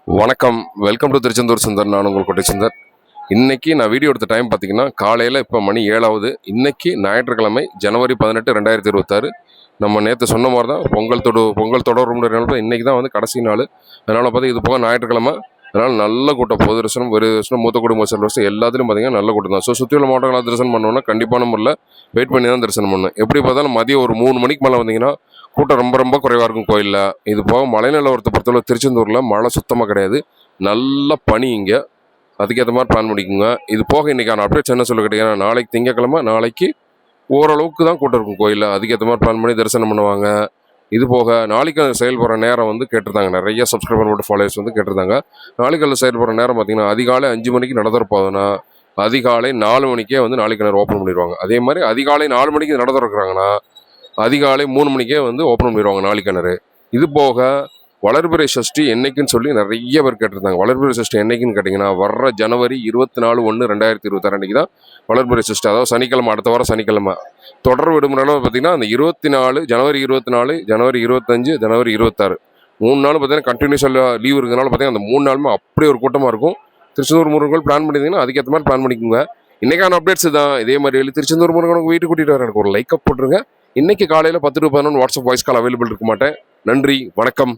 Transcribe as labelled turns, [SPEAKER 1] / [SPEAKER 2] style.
[SPEAKER 1] வணக்கம், welcome to Tiruchendur Sundar. நான் உங்கள் கோட்டை சுந்தர். இன்னைக்கு நான் வீடியோ எடுத்த டைம் பார்த்தீங்கன்னா காலையில் இப்போ மணி 7 ஆகுது. இன்னைக்கு ஞாயிற்றுக்கிழமை ஜனவரி 18, 2026. நம்ம நேற்று சொன்ன மாதிரி தான் பொங்கல் தொடரும். இன்னைக்கு தான் வந்து கடைசி நாள். அதனால் பார்த்தா இது போக ஞாயிற்றுக்கிழமை, அதனால் நல்ல கூட்டம். பொது தரிசனம், வெறு தரிசனம், மூத்த குடும்ப தரிசனம் எல்லாத்துலையும் பார்த்தீங்கன்னா நல்ல கூட்டம் தான். ஸோ சுற்றியுள்ள மாவட்டங்களாக தரிசனம் பண்ணோன்னா கண்டிப்பான முறையில் வெயிட் பண்ணி தான் தரிசனம் பண்ணணும். எப்படி பார்த்தாலும் மதியம் ஒரு 3 மணிக்கு மேலே வந்தீங்கன்னா கூட்டம் ரொம்ப ரொம்ப குறைவாக இருக்கும் கோயிலில். இது போக மழை நிலவரத்தை பொறுத்தவரை திருச்செந்தூரில் மழை சுத்தமாக கிடையாது. நல்ல பனி இங்கே. அதுக்கேற்ற மாதிரி பிளான் பண்ணிக்கோங்க. இது போக இன்றைக்கான அப்டேட்ஸ் என்ன சொல்ல கேட்டீங்கன்னா, நாளைக்கு திங்கக்கிழமை, நாளைக்கு ஓரளவுக்கு தான் கூட்டம் இருக்கும் கோயிலில். அதுக்கேற்ற மாதிரி பிளான் பண்ணி தரிசனம் பண்ணுவாங்க. இது போக நாளைக்கு செயல்படுற நேரம் வந்து கேட்டிருந்தாங்க. நிறைய சப்ஸ்கிரைபர் மட்டும் ஃபாலோவர்ஸ் வந்து கேட்டிருந்தாங்க. நாளைக்கு செயல்படுற நேரம் பார்த்தீங்கன்னா அதிகாலை 5 மணிக்கு நடந்துருப்பாங்கன்னா அதிகாலை 4 மணிக்கே வந்து நாளைக்கு ஓப்பன் பண்ணிடுவாங்க. அதே மாதிரி அதிகாலை 4 மணிக்கு நட திறக்கிறாங்கன்னா அதிகாலை 3 மணிக்கே வந்து ஓப்பன் பண்ணிடுவாங்க நாளைக்கிணறு. இது போக வளர்பிறை சஷ்டி என்னைக்குன்னு சொல்லி நிறைய பேர் கேட்டிருந்தாங்க. வளர்பிறை சஷ்டி என்னைக்குன்னு கேட்டிங்கன்னா வர்ற ஜனவரி 24/1/2026 அன்றைக்கி தான் வளர்பிறை சஷ்டி. அதாவது சனிக்கிழமை, அடுத்த வாரம் சனிக்கிழமை. தொடர் விடுமுறையில் பார்த்திங்கன்னா அந்த 24 ஜனவரி 24, ஜனவரி 25, ஜனவரி 26 3 நாள் பார்த்திங்கன்னா கண்டினியூஸாக லீவ் இருக்கிறதுனால பார்த்திங்கன்னா அந்த 3 நாளுமே அப்படியே ஒரு கூட்டமாக இருக்கும். திருச்செந்தூர் முருகன் பிளான் பண்ணியிருந்தீங்கன்னா அதுக்கேற்ற மாதிரி பிளான் பண்ணிக்கோங்க. இன்றைக்கான அப்டேட்ஸ் தான். இதே மாதிரி திருச்செந்தூர் முருகனுக்கு வீட்டுக்கு கூட்டிகிட்டு வர எனக்கு ஒரு லைக் அப் போட்டுருங்க. இன்னைக்கு காலையில் 10 to 11 WhatsApp voice call available இருக்க மாட்டேன். நன்றி, வணக்கம்.